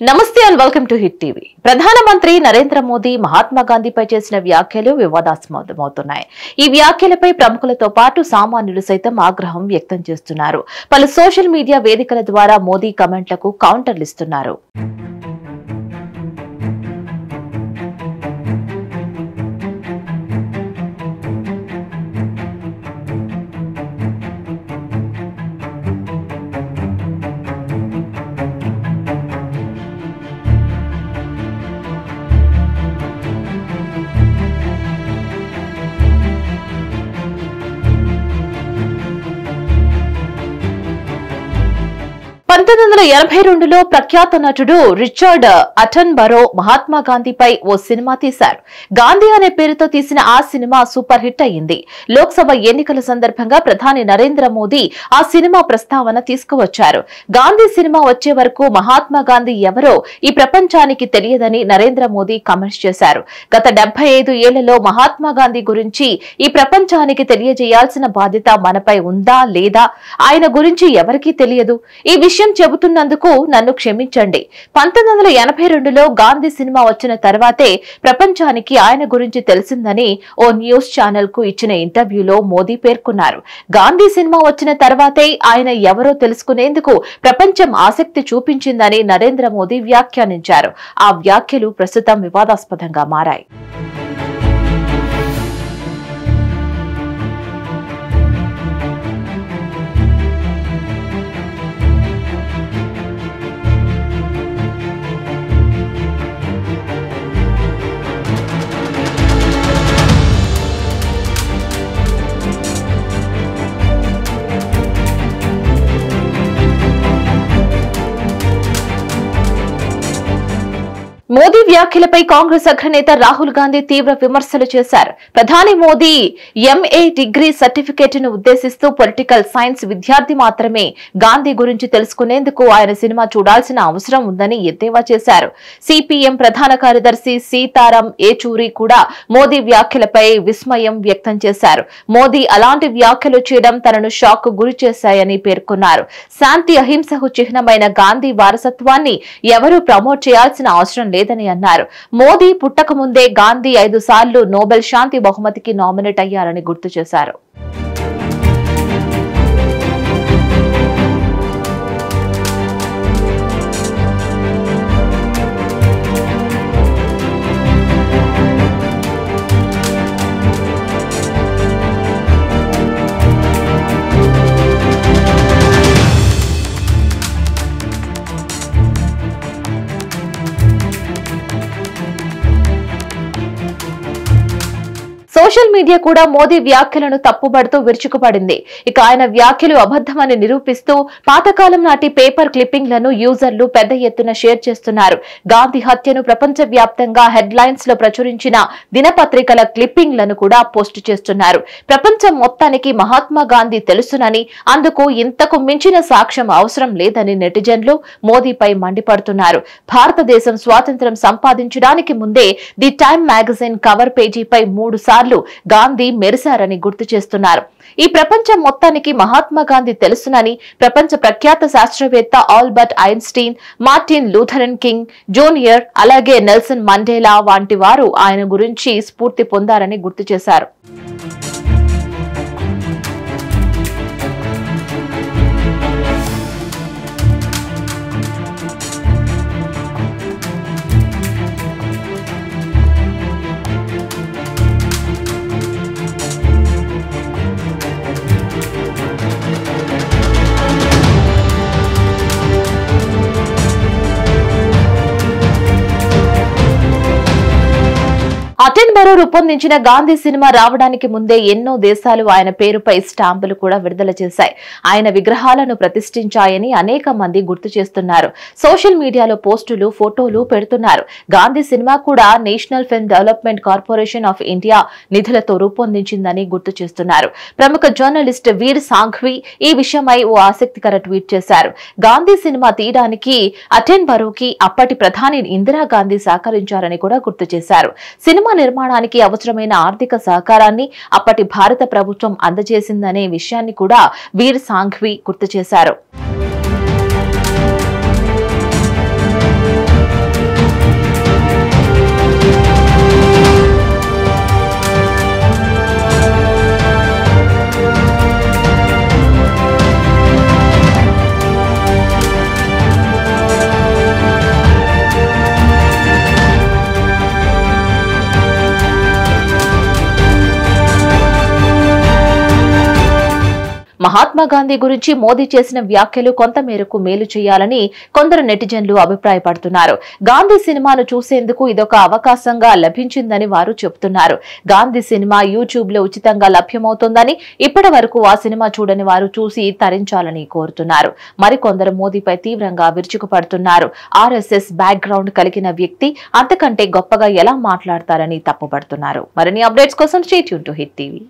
నమస్తే and welcome to hit TV. ప్రధానమంత్రి నరేంద్ర మోదీ మహాత్మా గాంధీపై చేసిన వ్యాఖ్యలు వివాదాస్పదమవుతున్నాయి. ఈ వ్యాఖ్యలపై ప్రముఖులతో పాటు సామాన్యులు సైతం ఆగ్రహం వ్యక్తం చేస్తున్నారు. పలు సోషల్ మీడియా వేదికల ద్వారా మోదీ కమెంట్లకు కౌంటర్లు ఇస్తున్నారు. లో ప్రఖ్యాత నటుడు రిచర్డ్ అటన్బరో మహాత్మా గాంధీపై ఓ సినిమా తీశారు. గాంధీ అనే పేరుతో తీసిన ఆ సినిమా సూపర్ హిట్ అయింది. లోక్సభ ఎన్నికల సందర్భంగా ప్రధాని నరేంద్ర మోదీ ఆ సినిమా ప్రస్తావన తీసుకువచ్చారు. గాంధీ సినిమా వచ్చే వరకు మహాత్మా గాంధీ ఎవరో ఈ ప్రపంచానికి తెలియదని నరేంద్ర మోదీ కామెంట్స్ చేశారు. గత 75 ఏళ్లలో మహాత్మా గాంధీ గురించి ఈ ప్రపంచానికి తెలియజేయాల్సిన బాధ్యత మనపై ఉందా లేదా? ఆయన గురించి ఎవరికీ తెలియదు. ఈ విషయం చెబుతున్నందుకు నన్ను క్షమించండి. 1982లో గాంధీ సినిమా వచ్చిన తర్వాతే ప్రపంచానికి ఆయన గురించి తెలిసిందని ఓ న్యూస్ ఛానల్ కు ఇచ్చిన ఇంటర్వ్యూలో మోదీ పేర్కొన్నారు. గాంధీ సినిమా వచ్చిన తర్వాతే ఆయన ఎవరో తెలుసుకునేందుకు ప్రపంచం ఆసక్తి చూపించిందని నరేంద్ర మోదీ వ్యాఖ్యానించారు. ఆ వ్యాఖ్యలు ప్రస్తుతం వివాదాస్పదంగా మారాయి. మోదీ వ్యాఖ్యలపై కాంగ్రెస్ అగ్రనేత రాహుల్ గాంధీ తీవ్ర విమర్శలు చేశారు. ప్రధాని మోదీ ఎంఏ డిగ్రీ సర్టిఫికేట్ ను ఉద్దేశిస్తూ పొలిటికల్ సైన్స్ విద్యార్థి మాత్రమే గాంధీ గురించి తెలుసుకునేందుకు ఆయన సినిమా చూడాల్సిన అవసరం ఉందని ఎద్దేవా చేశారు. సిపిఎం ప్రధాన కార్యదర్శి సీతారాం ఏచూరి కూడా మోదీ వ్యాఖ్యలపై విస్మయం వ్యక్తం చేశారు. మోదీ అలాంటి వ్యాఖ్యలు చేయడం తనను షాక్ కు గురి చేశాయని పేర్కొన్నారు. శాంతి అహింసకు చిహ్నమైన గాంధీ వారసత్వాన్ని ఎవరూ ప్రమోట్ చేయాల్సిన అవసరం లేదని అన్నారు. మోదీ పుట్టక ముందే గాంధీ 5 సార్లు నోబెల్ శాంతి బహుమతికి నామినేట్ అయ్యారని గుర్తు చేశారు. సోషల్ మీడియా కూడా మోదీ వ్యాఖ్యలను తప్పుబడుతూ విరుచుకుపడింది. ఇక ఆయన వ్యాఖ్యలు అబద్దమని నిరూపిస్తూ పాతకాలం నాటి పేపర్ క్లిప్పింగ్లను యూజర్లు పెద్ద ఎత్తున షేర్ చేస్తున్నారు. గాంధీ హత్యను ప్రపంచ వ్యాప్తంగా హెడ్లైన్స్ లో ప్రచురించిన దినపత్రికల క్లిప్పింగ్లను కూడా పోస్ట్ చేస్తున్నారు. ప్రపంచం మొత్తానికి మహాత్మా గాంధీ తెలుసునని, అందుకు ఇంతకు మించిన సాక్ష్యం అవసరం లేదని నెటిజన్లు మోదీపై మండిపడుతున్నారు. భారతదేశం స్వాతంత్ర్యం సంపాదించడానికి ముందే ది టైమ్ మ్యాగజైన్ కవర్ పేజీపై 3 సార్లు గాంధీ మెరిశారని గుర్తు చేస్తున్నారు. ఈ ప్రపంచం మొత్తానికి మహాత్మా గాంధీ తెలుసునని ప్రపంచ ప్రఖ్యాత శాస్త్రవేత్త Albert Einstein, Martin Lutheran king junior, అలాగే నెల్సన్ మండేలా వంటి వారు ఆయన గురించి స్ఫూర్తి పొందారని గుర్తు చేశారు. అటెన్బరో రూపొందించిన గాంధీ సినిమా రావడానికి ముందే ఎన్నో దేశాలు ఆయన పేరుపై స్టాంపులు కూడా విడుదల చేశాయి. ఆయన విగ్రహాలను ప్రతిష్ఠించాయని అనేక మంది గుర్తు చేస్తున్నారు. సోషల్ మీడియాలో పోస్టులు, ఫోటోలు పెడుతున్నారు. గాంధీ సినిమా కూడా national film development corporation of India నిధులతో రూపొందించిందని గుర్తు చేస్తున్నారు. ప్రముఖ జర్నలిస్ట్ వీర్ సాంఘ్వి ఈ విషయమై ఓ ఆసక్తికర ట్వీట్ చేశారు. గాంధీ సినిమా తీయడానికి అటెన్బరోకి అప్పటి ప్రధాని ఇందిరాగాంధీ సహకరించారని కూడా గుర్తు చేశారు. సినిమా నిర్మాణానికి అవసరమైన ఆర్థిక సహకారాన్ని అప్పటి భారత ప్రభుత్వం అందజేసిందనే విషయాన్ని కూడా వీర్ సాంఘ్వి గుర్తు చేశారు. మహాత్మా గాంధీ గురించి మోదీ చేసిన వ్యాఖ్యలు కొంత మేరకు మేలు చేయాలని కొందరు నెటిజన్లు అభిప్రాయపడుతున్నారు. గాంధీ సినిమాను చూసేందుకు ఇదొక అవకాశంగా లభించిందని వారు చెబుతున్నారు. గాంధీ సినిమా యూట్యూబ్ లో ఉచితంగా లభ్యమవుతోందని, ఇప్పటి వరకు ఆ సినిమా చూడని వారు చూసి తరించాలని కోరుతున్నారు. మరికొందరు మోదీపై తీవ్రంగా విరుచుకుపడుతున్నారు. ఆర్ఎస్ఎస్ బ్యాక్గ్రౌండ్ కలిగిన వ్యక్తి అంతకంటే గొప్పగా ఎలా మాట్లాడతారని తప్పుపడుతున్నారు. మరిన్ని అప్డేట్స్ కోసం stay tune to hit TV.